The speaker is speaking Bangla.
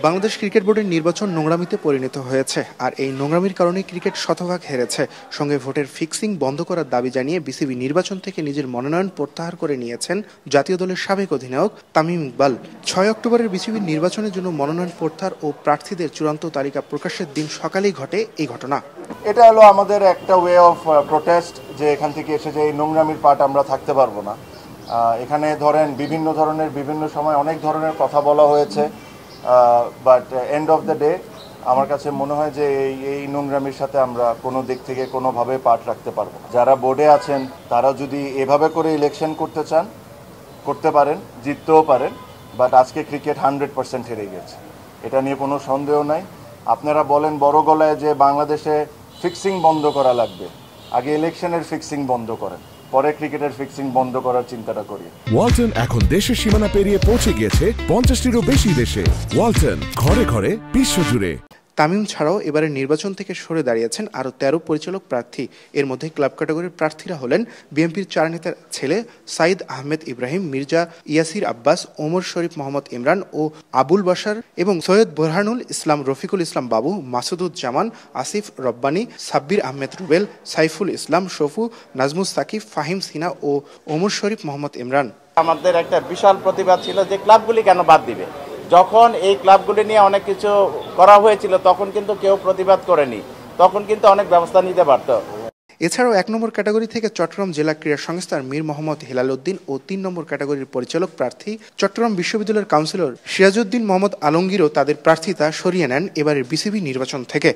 বাংলাদেশ ক্রিকেট বোর্ডের নির্বাচন নোংরামিতে পরিণত হয়েছে, আর এই নোংরামির কারণে ক্রিকেট শতভাগ হেরেছে। সঙ্গে ভোটের ফিক্সিং বন্ধ করার দাবি জানিয়ে বিসিবি নির্বাচন থেকে নিজের মনোনয়ন প্রত্যাহার করে নিয়েছেন জাতীয় দলের সাবেক অধিনায়ক তামিম ইকবাল। ৬ অক্টোবরের বিসিবির নির্বাচনের জন্য মনোনয়ন প্রত্যাহার ও প্রার্থীদের চূড়ান্ত তালিকা প্রকাশের দিন সকালেই ঘটে এই ঘটনা। এটা হলো আমাদের একটা ওয়ে অফ প্রোটেস্ট, যে এখান থেকে এসে যে এই নোংরামির পার্ট আমরা থাকতে পারবো না। এখানে ধরেন বিভিন্ন ধরনের বিভিন্ন সময় অনেক ধরনের কথা বলা হয়েছে, but end of the day আমার কাছে মনে হয় যে এই নোংরামির সাথে আমরা কোনো দিক থেকে কোনোভাবে পার্ট রাখতে পারবো না। যারা বোর্ডে আছেন তারা যদি এভাবে করে ইলেকশন করতে চান করতে পারেন, জিততেও পারেন, বাট আজকে ক্রিকেট 100% হেরে গেছে, এটা নিয়ে কোনো সন্দেহ নাই। আপনারা বলেন বড় গলায় যে বাংলাদেশে ফিক্সিং বন্ধ করা লাগবে, আগে ইলেকশনের ফিক্সিং বন্ধ করেন, পরে ক্রিকেটের ফিক্সিং বন্ধ করার চিন্তাটা করি। ওয়ালটন এখন দেশের সীমানা পেরিয়ে পৌঁছে গিয়েছে 50টিরও বেশি দেশে। ওয়ালটন, ঘরে ঘরে বিশ্বজুড়ে। তামিম ছাড়াও এবারের নির্বাচন থেকে সরে দাঁড়িয়েছেন আরও 13 পরিচালক প্রার্থী। এর মধ্যে ক্লাব ক্যাটাগরির প্রার্থীরা হলেন বিএনপির 4 নেতার ছেলে সাইদ আহমেদ ইব্রাহিম, মির্জা ইয়াসির আব্বাস, ওমর শরীফ, মোহাম্মদ ইমরান ও আবুল বাশার এবং সৈয়দ বোরহানুল ইসলাম, রফিকুল ইসলাম বাবু, মাসুদুজ্জামান, আসিফ রব্বানী, সাব্বির আহমেদ রুবেল, সাইফুল ইসলাম শফু, নাজমুস সাকিব, ফাহিম সিনা ও ওমর শরীফ, মোহাম্মদ ইমরান। আমাদের একটা বিশাল প্রতিবাদ ছিল যে ক্লাবগুলি কেন বাদ দিবে। যখন এই ক্লাবগুলি নিয়ে অনেক কিছু করা হয়েছিল তখন কিন্তু কেউ প্রতিবাদ করেনি, তখন কিন্তু অনেক ব্যবস্থা নিতে পারত। এছাড়াও 1 নম্বর ক্যাটাগরি থেকে চট্টগ্রাম জেলা ক্রীড়া সংস্থার মীর মোহাম্মদ হেলাল উদ্দিন ও 3 নম্বর ক্যাটাগরির পরিচালক প্রার্থী চট্টগ্রাম বিশ্ববিদ্যালয়ের কাউন্সিলর সিরাজউদ্দিন মোহাম্মদ আলমগীরও তাদের প্রার্থিতা সরিয়ে নেন এবারের বিসিবি নির্বাচন থেকে।